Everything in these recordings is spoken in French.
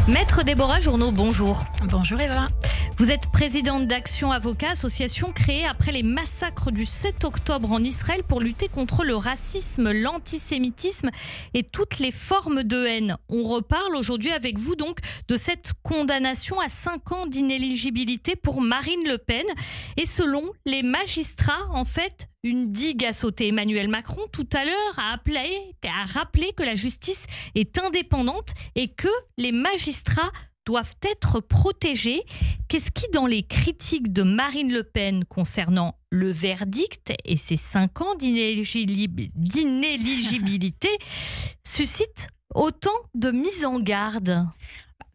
Maître Déborah Journeau, bonjour. Bonjour Eva. Vous êtes présidente d'Action Avocat, association créée après les massacres du 7 octobre en Israël pour lutter contre le racisme, l'antisémitisme et toutes les formes de haine. On reparle aujourd'hui avec vous donc de cette condamnation à 5 ans d'inéligibilité pour Marine Le Pen. Et selon les magistrats, en fait, une digue a sauté. Emmanuel Macron, tout à l'heure, a rappelé que la justice est indépendante et que les magistrats doivent être protégés. Qu'est-ce qui, dans les critiques de Marine Le Pen concernant le verdict et ses 5 ans d'inéligibilité, suscite autant de mise en garde?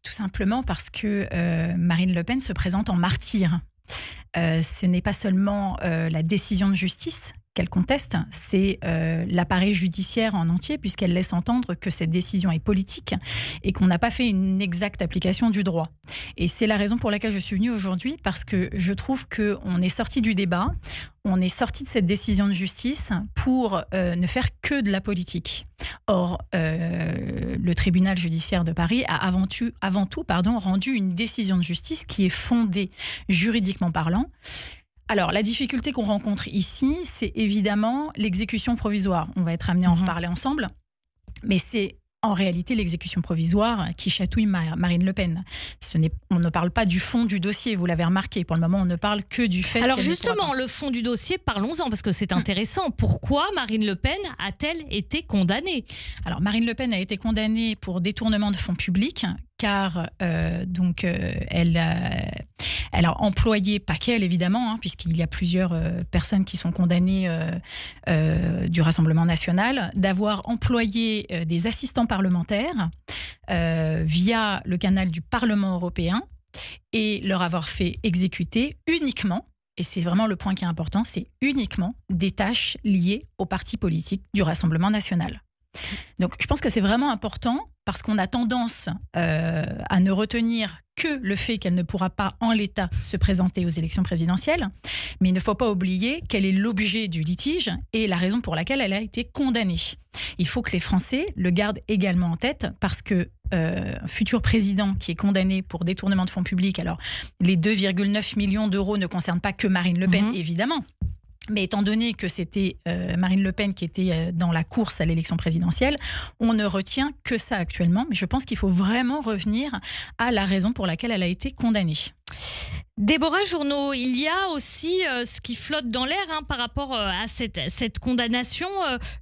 Tout simplement parce que Marine Le Pen se présente en martyr. Ce n'est pas seulement la décision de justice qu'elle conteste, c'est l'appareil judiciaire en entier, puisqu'elle laisse entendre que cette décision est politique et qu'on n'a pas fait une exacte application du droit. Et c'est la raison pour laquelle je suis venue aujourd'hui, parce que je trouve qu'on est sorti du débat, on est sorti de cette décision de justice pour ne faire que de la politique. Or, le tribunal judiciaire de Paris a avant tout rendu une décision de justice qui est fondée juridiquement parlant. Alors, la difficulté qu'on rencontre ici, c'est évidemment l'exécution provisoire. On va être amené à en reparler ensemble, mais c'est en réalité l'exécution provisoire qui chatouille Marine Le Pen. On ne parle pas du fond du dossier, vous l'avez remarqué. Pour le moment, on ne parle que du fait Alors justement, le fond du dossier, parlons-en, parce que c'est intéressant. Pourquoi Marine Le Pen a-t-elle été condamnée? Alors, Marine Le Pen a été condamnée pour détournement de fonds publics, car elle a employé, pas qu'elle évidemment, puisqu'il y a plusieurs personnes qui sont condamnées du Rassemblement national, d'avoir employé des assistants parlementaires via le canal du Parlement européen et leur avoir fait exécuter uniquement, et c'est vraiment le point qui est important, c'est uniquement des tâches liées au parti politique du Rassemblement national. Donc je pense que c'est vraiment important, parce qu'on a tendance à ne retenir que le fait qu'elle ne pourra pas en l'état se présenter aux élections présidentielles, mais il ne faut pas oublier quel est l'objet du litige et la raison pour laquelle elle a été condamnée. Il faut que les Français le gardent également en tête, parce que un futur président qui est condamné pour détournement de fonds publics, alors les 2,9 millions d'euros ne concernent pas que Marine Le Pen, évidemment. Mais étant donné que c'était Marine Le Pen qui était dans la course à l'élection présidentielle, on ne retient que ça actuellement. Mais je pense qu'il faut vraiment revenir à la raison pour laquelle elle a été condamnée. Déborah Journeau, il y a aussi ce qui flotte dans l'air par rapport à cette condamnation,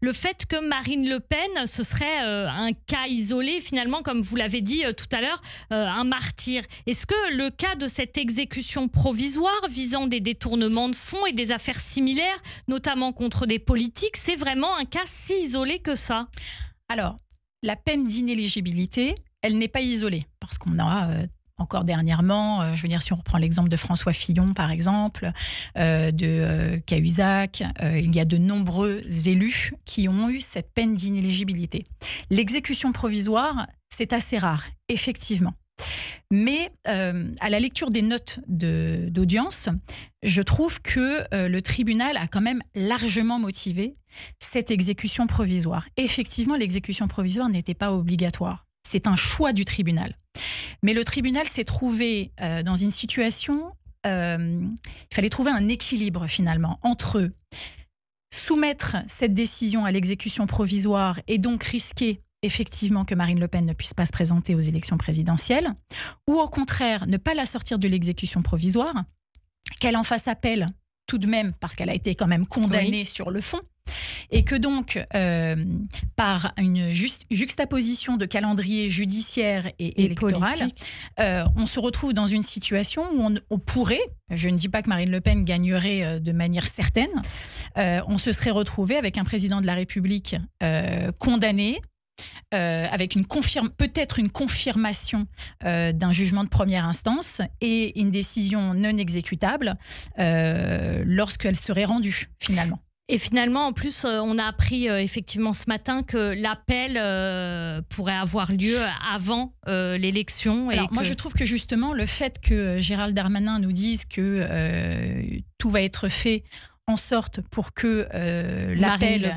le fait que Marine Le Pen, ce serait un cas isolé finalement, comme vous l'avez dit tout à l'heure, un martyr. Est-ce que le cas de cette exécution provisoire visant des détournements de fonds et des affaires similaires, notamment contre des politiques, c'est vraiment un cas si isolé que ça? Alors, la peine d'inéligibilité, elle n'est pas isolée, parce qu'on a... encore dernièrement, je veux dire, si on reprend l'exemple de François Fillon, par exemple, de Cahuzac, il y a de nombreux élus qui ont eu cette peine d'inéligibilité. L'exécution provisoire, c'est assez rare, effectivement. Mais à la lecture des notes d'audience, je trouve que le tribunal a quand même largement motivé cette exécution provisoire. Effectivement, l'exécution provisoire n'était pas obligatoire. C'est un choix du tribunal. Mais le tribunal s'est trouvé dans une situation, il fallait trouver un équilibre finalement entre soumettre cette décision à l'exécution provisoire et donc risquer effectivement que Marine Le Pen ne puisse pas se présenter aux élections présidentielles, ou au contraire ne pas la sortir de l'exécution provisoire, qu'elle en fasse appel tout de même parce qu'elle a été quand même condamnée sur le fond. Et que donc, par une juxtaposition de calendrier judiciaire et électoral, on se retrouve dans une situation où on pourrait, je ne dis pas que Marine Le Pen gagnerait de manière certaine, on se serait retrouvé avec un président de la République condamné, avec peut-être une confirmation d'un jugement de première instance et une décision non exécutable lorsqu'elle serait rendue finalement. Et finalement, en plus, on a appris effectivement ce matin que l'appel pourrait avoir lieu avant l'élection. Alors, moi, je trouve que justement, le fait que Gérald Darmanin nous dise que tout va être fait en sorte pour que l'appel,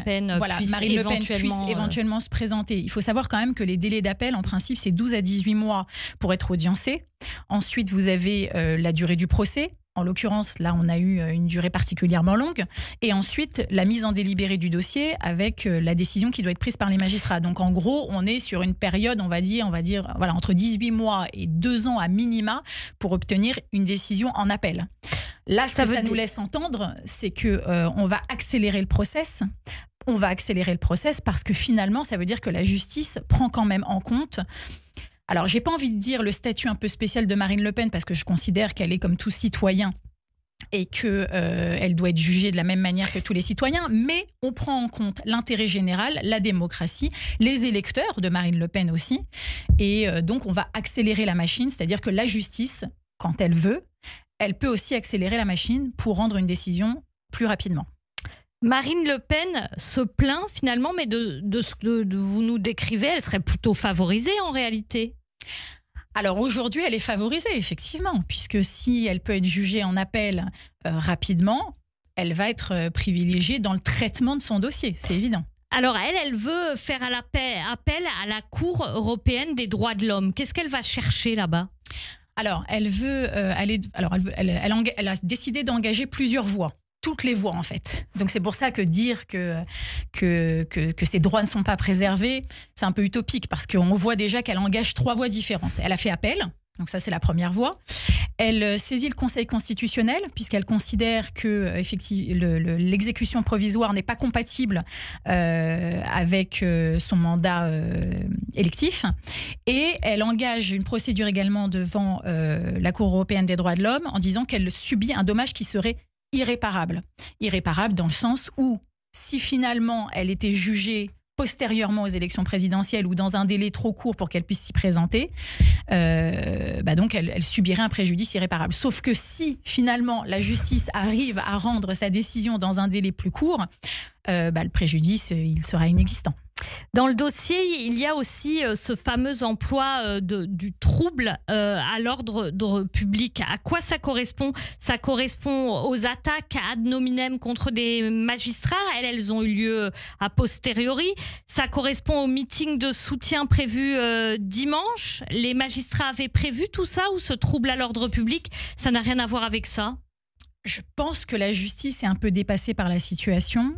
Marine Le Pen puisse éventuellement se présenter. Il faut savoir quand même que les délais d'appel, en principe, c'est 12 à 18 mois pour être audiencé. Ensuite, vous avez la durée du procès. En l'occurrence, là, on a eu une durée particulièrement longue. Et ensuite, la mise en délibéré du dossier avec la décision qui doit être prise par les magistrats. Donc, en gros, on est sur une période, on va dire voilà, entre 18 mois et 2 ans à minima pour obtenir une décision en appel. Là, ce que ça nous laisse entendre, c'est qu'on va accélérer le process. On va accélérer le process parce que finalement, ça veut dire que la justice prend quand même en compte... Alors, j'ai pas envie de dire le statut un peu spécial de Marine Le Pen parce que je considère qu'elle est comme tout citoyen et qu'elle doit être jugée de la même manière que tous les citoyens, mais on prend en compte l'intérêt général, la démocratie, les électeurs de Marine Le Pen aussi. Et donc, on va accélérer la machine, c'est-à-dire que la justice, quand elle veut, elle peut aussi accélérer la machine pour rendre une décision plus rapidement. Marine Le Pen se plaint finalement, mais de ce que vous nous décrivez, elle serait plutôt favorisée en réalité. Alors aujourd'hui, elle est favorisée, effectivement, puisque si elle peut être jugée en appel rapidement, elle va être privilégiée dans le traitement de son dossier, c'est évident. Alors elle veut faire appel à la Cour européenne des droits de l'homme. Qu'est-ce qu'elle va chercher là-bas ? Alors, elle a décidé d'engager plusieurs voies. Toutes les voies, en fait. Donc, c'est pour ça que dire que ces droits ne sont pas préservés, c'est un peu utopique, parce qu'on voit déjà qu'elle engage 3 voies différentes. Elle a fait appel, donc ça, c'est la première voie. Elle saisit le Conseil constitutionnel, puisqu'elle considère que l'exécution provisoire n'est pas compatible avec son mandat électif. Et elle engage une procédure également devant la Cour européenne des droits de l'homme en disant qu'elle subit un dommage qui serait irréparable. Irréparable dans le sens où, si finalement elle était jugée postérieurement aux élections présidentielles ou dans un délai trop court pour qu'elle puisse s'y présenter, donc elle subirait un préjudice irréparable. Sauf que si finalement la justice arrive à rendre sa décision dans un délai plus court, le préjudice il sera inexistant. Dans le dossier, il y a aussi ce fameux emploi du trouble à l'ordre public. À quoi ça correspond ? Ça correspond aux attaques ad nominem contre des magistrats. Elles ont eu lieu a posteriori. Ça correspond au meeting de soutien prévu dimanche. Les magistrats avaient prévu tout ça ou ce trouble à l'ordre public, ça n'a rien à voir avec ça ? Je pense que la justice est un peu dépassée par la situation.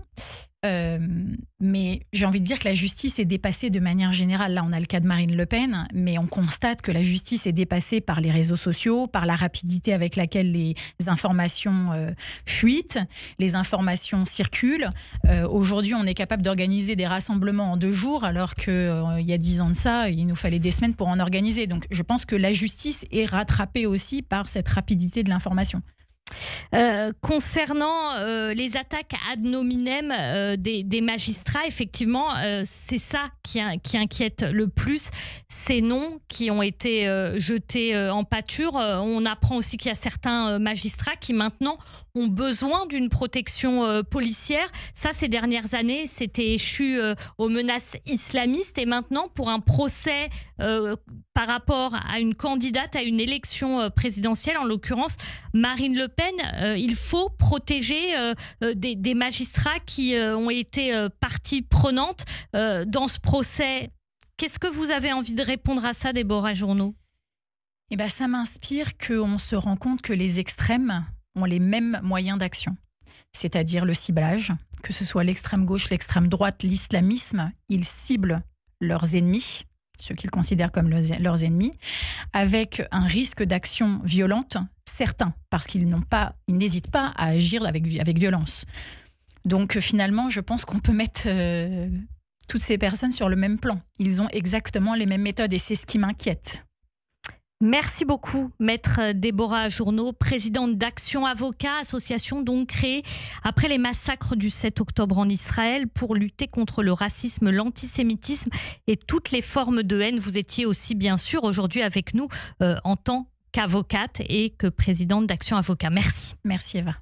Mais j'ai envie de dire que la justice est dépassée de manière générale. Là, on a le cas de Marine Le Pen, mais on constate que la justice est dépassée par les réseaux sociaux, par la rapidité avec laquelle les informations fuitent, les informations circulent. Aujourd'hui, on est capable d'organiser des rassemblements en 2 jours, alors qu'il y a 10 ans de ça, il nous fallait des semaines pour en organiser. Donc, je pense que la justice est rattrapée aussi par cette rapidité de l'information. Concernant les attaques ad nominem des magistrats, effectivement, c'est ça qui inquiète le plus. Ces noms qui ont été jetés en pâture. On apprend aussi qu'il y a certains magistrats qui maintenant ont besoin d'une protection policière. Ça, ces dernières années, c'était échu aux menaces islamistes. Et maintenant, pour un procès par rapport à une candidate à une élection présidentielle, en l'occurrence Marine Le Pen, il faut protéger des magistrats qui ont été partie prenante dans ce procès. Qu'est-ce que vous avez envie de répondre à ça, Déborah Journeau ? Ça m'inspire qu'on se rend compte que les extrêmes ont les mêmes moyens d'action, c'est-à-dire le ciblage, que ce soit l'extrême gauche, l'extrême droite, l'islamisme, ils ciblent leurs ennemis, ceux qu'ils considèrent comme leurs ennemis, avec un risque d'action violente certain, parce qu'ils n'hésitent pas à agir avec violence. Donc finalement, je pense qu'on peut mettre toutes ces personnes sur le même plan. Ils ont exactement les mêmes méthodes et c'est ce qui m'inquiète. Merci beaucoup, Maître Déborah Journeau, présidente d'Action Avocat, association donc créée après les massacres du 7 octobre en Israël pour lutter contre le racisme, l'antisémitisme et toutes les formes de haine. Vous étiez aussi bien sûr aujourd'hui avec nous en tant qu'avocate et que présidente d'Action Avocat. Merci. Merci Eva.